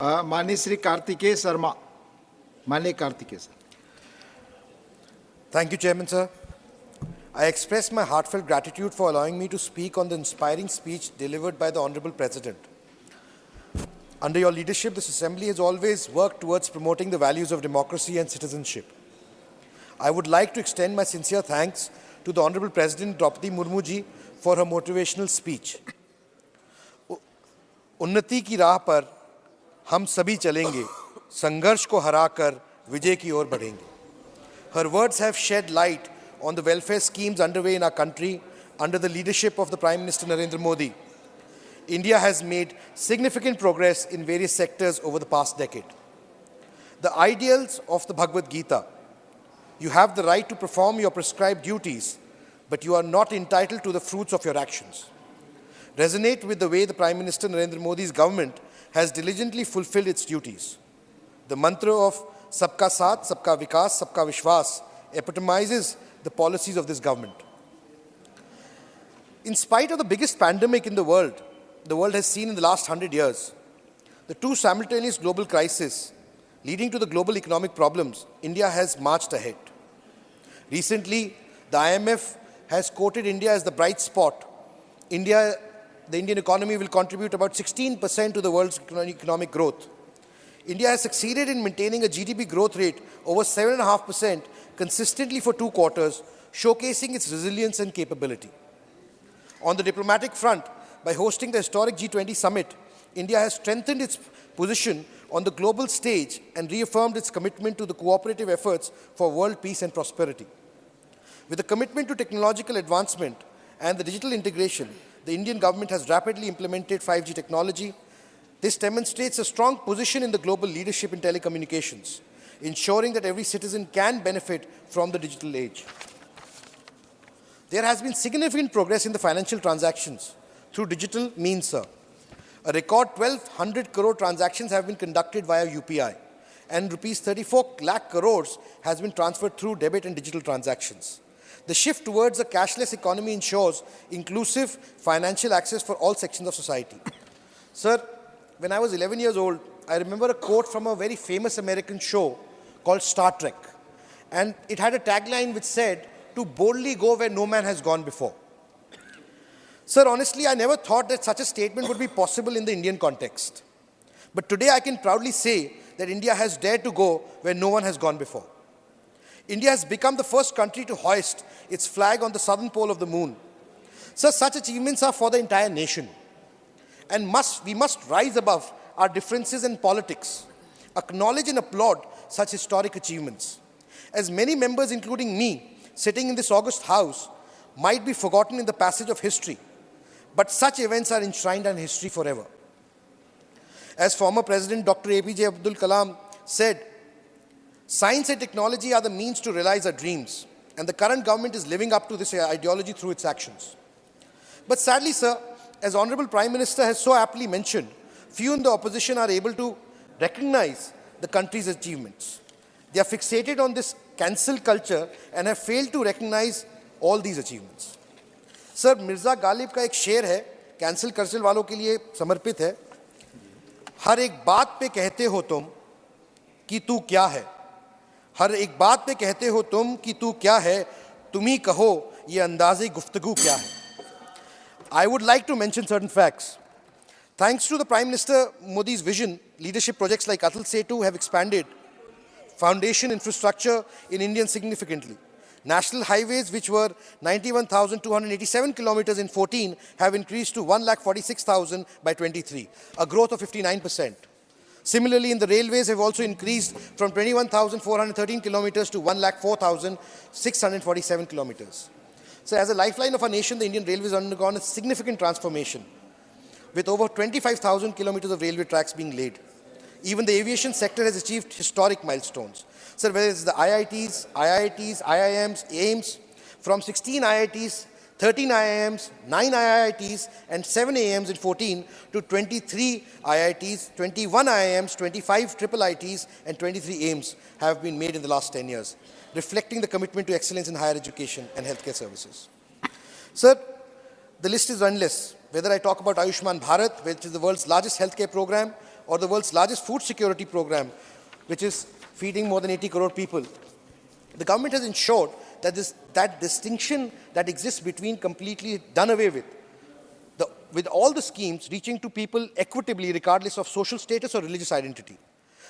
माननीय श्री कार्तिकेय शर्मा. माननीय Kartikeya sir. Thank you, Chairman, sir. I express my heartfelt gratitude for allowing me to speak on the inspiring speech delivered by the Honorable President. Under your leadership, this Assembly has always worked towards promoting the values of democracy and citizenship. I would like to extend my sincere thanks to the Honorable President Draupadi Murmu ji for her motivational speech. उन्नति की राह पर हम सभी चलेंगे, संघर्ष को हराकर विजय की ओर बढ़ेंगे. Her words have shed light on the welfare schemes underway in our country under the leadership of the Prime Minister Narendra Modi. India has made significant progress in various sectors over the past decade. The ideals of the Bhagavad Gita, you have the right to perform your prescribed duties, but you are not entitled to the fruits of your actions, resonate with the way the Prime Minister Narendra Modi's government has diligently fulfilled its duties. The mantra of Sabka Saath, Sabka Vikas, Sabka Vishwas epitomizes the policies of this government. In spite of the biggest pandemic in the world has seen in the last 100 years, the two simultaneous global crises leading to the global economic problems, India has marched ahead. Recently, the IMF has quoted India as the bright spot. The Indian economy will contribute about 16% to the world's economic growth. India has succeeded in maintaining a GDP growth rate over 7.5% consistently for 2 quarters, showcasing its resilience and capability. On the diplomatic front, by hosting the historic G20 summit, India has strengthened its position on the global stage and reaffirmed its commitment to the cooperative efforts for world peace and prosperity. With a commitment to technological advancement and the digital integration, the Indian government has rapidly implemented 5G technology. This demonstrates a strong position in the global leadership in telecommunications, ensuring that every citizen can benefit from the digital age. There has been significant progress in the financial transactions through digital means, sir. A record 1,200 crore transactions have been conducted via UPI, and rupees 34 lakh crores has been transferred through debit and digital transactions. The shift towards a cashless economy ensures inclusive financial access for all sections of society. Sir, when I was 11 years old, I remember a quote from a very famous American show called Star Trek. And it had a tagline which said, "To boldly go where no man has gone before." Sir, honestly, I never thought that such a statement would be possible in the Indian context. But today I can proudly say that India has dared to go where no one has gone before. India has become the first country to hoist its flag on the southern pole of the moon. Sir, such achievements are for the entire nation. And we must rise above our differences in politics, acknowledge and applaud such historic achievements. As many members, including me, sitting in this august house, might be forgotten in the passage of history, but such events are enshrined in history forever. As former President Dr. APJ Abdul Kalam said, science and technology are the means to realize our dreams, and the current government is living up to this ideology through its actions. But sadly, sir, as Honorable Prime Minister has so aptly mentioned, few in the opposition are able to recognize the country's achievements. They are fixated on this cancel culture and have failed to recognize all these achievements. Sir, Mirza Ghalib का एक शेर है, cancel culture वालों के लिए समर्पित है. हर एक बात पे कहते हो तुम कि तू क्या है. हर एक बात पे कहते हो तुम कि तू क्या है. तुम ही कहो ये अंदाज़े गुफ्तगू क्या है. I would like to mention certain facts. Thanks to the Prime Minister Modi's vision, leadership projects like Atal Setu have expanded foundation infrastructure in India significantly. National highways, which were 91,287 kilometers in 14, have increased to 1,46,000 by 23, a growth of 59%. Similarly, in the railways have also increased from 21,413 kilometers to 1,04,647 kilometers. So as a lifeline of our nation, the Indian Railways has undergone a significant transformation, with over 25,000 kilometers of railway tracks being laid. Even the aviation sector has achieved historic milestones. So whether it's the IITs, IIMs, AIMS, from 16 IITs, 13 IIMs, 9 IITs, and 7 AIMs in 14 to 23 IITs, 21 IIMs, 25 triple ITs, and 23 AIMs have been made in the last 10 years, reflecting the commitment to excellence in higher education and healthcare services. Sir, the list is endless. Whether I talk about Ayushman Bharat, which is the world's largest healthcare program, or the world's largest food security program, which is feeding more than 80 crore people. The government has ensured that that distinction that exists between completely done away with all the schemes reaching to people equitably regardless of social status or religious identity.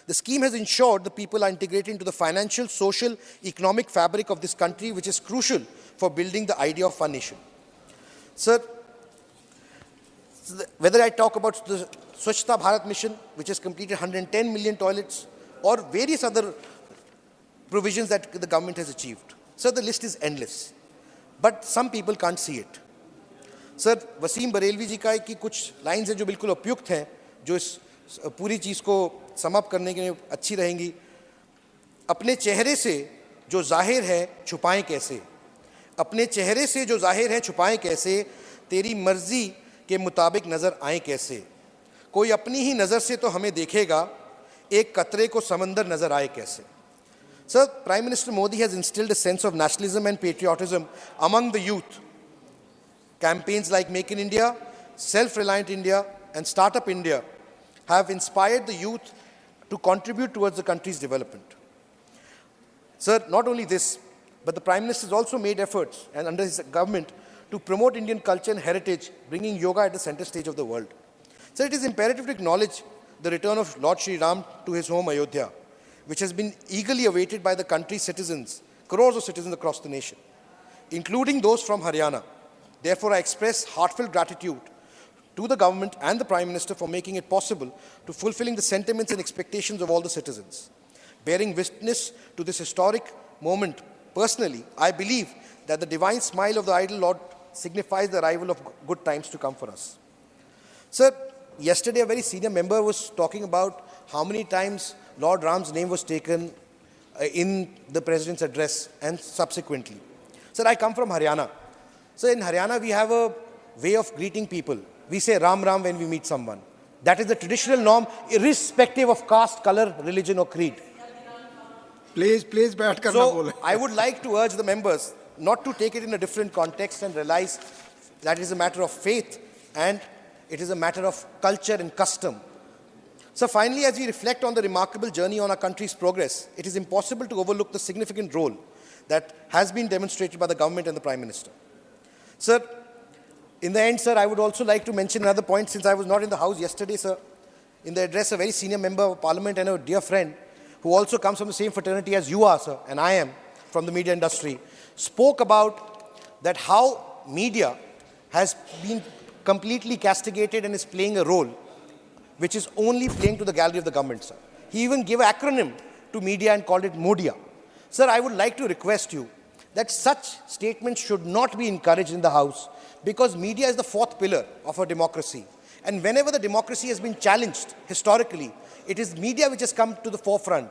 The scheme has ensured the people are integrated into the financial, social, economic fabric of this country, which is crucial for building the idea of one nation. Sir, whether I talk about the Swachhta Bharat mission, which has completed 110 million toilets, or various other provisions that the government has achieved. Sir, the list is endless. But some people can't see it. Sir Waseem Barelvi ji का की कुछ lines हैं जो बिल्कुल उपयुक्त हैं, जो इस पूरी चीज़ को समाप्त करने के लिए अच्छी रहेंगी. अपने चेहरे से जो जाहिर है छुपाएं कैसे, अपने चेहरे से जो जाहिर है छुपाएं कैसे, तेरी मर्जी के मुताबिक नज़र आए कैसे, कोई अपनी ही नज़र से तो हमें देखेगा, एक कतरे को समंदर नज़र आए कैसे. Sir, Prime Minister Modi has instilled a sense of nationalism and patriotism among the youth. Campaigns like Make in India, Self-Reliant India, and Startup India have inspired the youth to contribute towards the country's development. Sir, not only this, but the Prime Minister has also made efforts, and under his government, to promote Indian culture and heritage, bringing yoga at the center stage of the world. Sir, it is imperative to acknowledge the return of Lord Sri Ram to his home Ayodhya, which has been eagerly awaited by the country's citizens, crores of citizens across the nation, including those from Haryana. Therefore, I express heartfelt gratitude to the government and the Prime Minister for making it possible to fulfilling the sentiments and expectations of all the citizens. Bearing witness to this historic moment personally, I believe that the divine smile of the idol Lord signifies the arrival of good times to come for us. Sir, yesterday a very senior member was talking about how many times Lord Ram's name was taken in the President's address and subsequently. Sir, I come from Haryana. So in Haryana, we have a way of greeting people. We say Ram Ram when we meet someone. That is the traditional norm, irrespective of caste, color, religion or creed. Please, बैठ कर ना So बोले. I would like to urge the members not to take it in a different context and realize that it is a matter of faith and it is a matter of culture and custom. So finally, as we reflect on the remarkable journey on our country's progress, it is impossible to overlook the significant role that has been demonstrated by the government and the Prime Minister. Sir, in the end, sir, I would also like to mention another point since I was not in the House yesterday, sir. In the address, a very senior member of Parliament and a dear friend who also comes from the same fraternity as you are, sir, and I am from the media industry, spoke about that how media has been completely castigated and is playing a role which is only playing to the gallery of the government, sir. He even gave an acronym to media and called it MODIA. Sir, I would like to request you that such statements should not be encouraged in the House because media is the fourth pillar of our democracy. And whenever the democracy has been challenged historically, it is media which has come to the forefront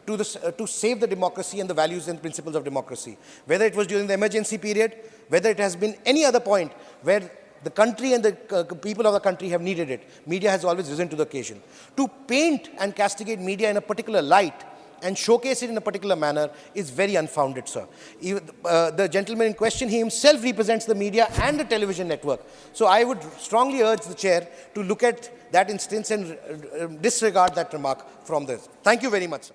to save the democracy and the values and principles of democracy. Whether it was during the emergency period, whether it has been any other point where the country and the people of the country have needed it, media has always risen to the occasion. To paint and castigate media in a particular light and showcase it in a particular manner is very unfounded, sir. The gentleman in question, he himself represents the media and the television network. So I would strongly urge the chair to look at that instance and disregard that remark from this. Thank you very much, sir.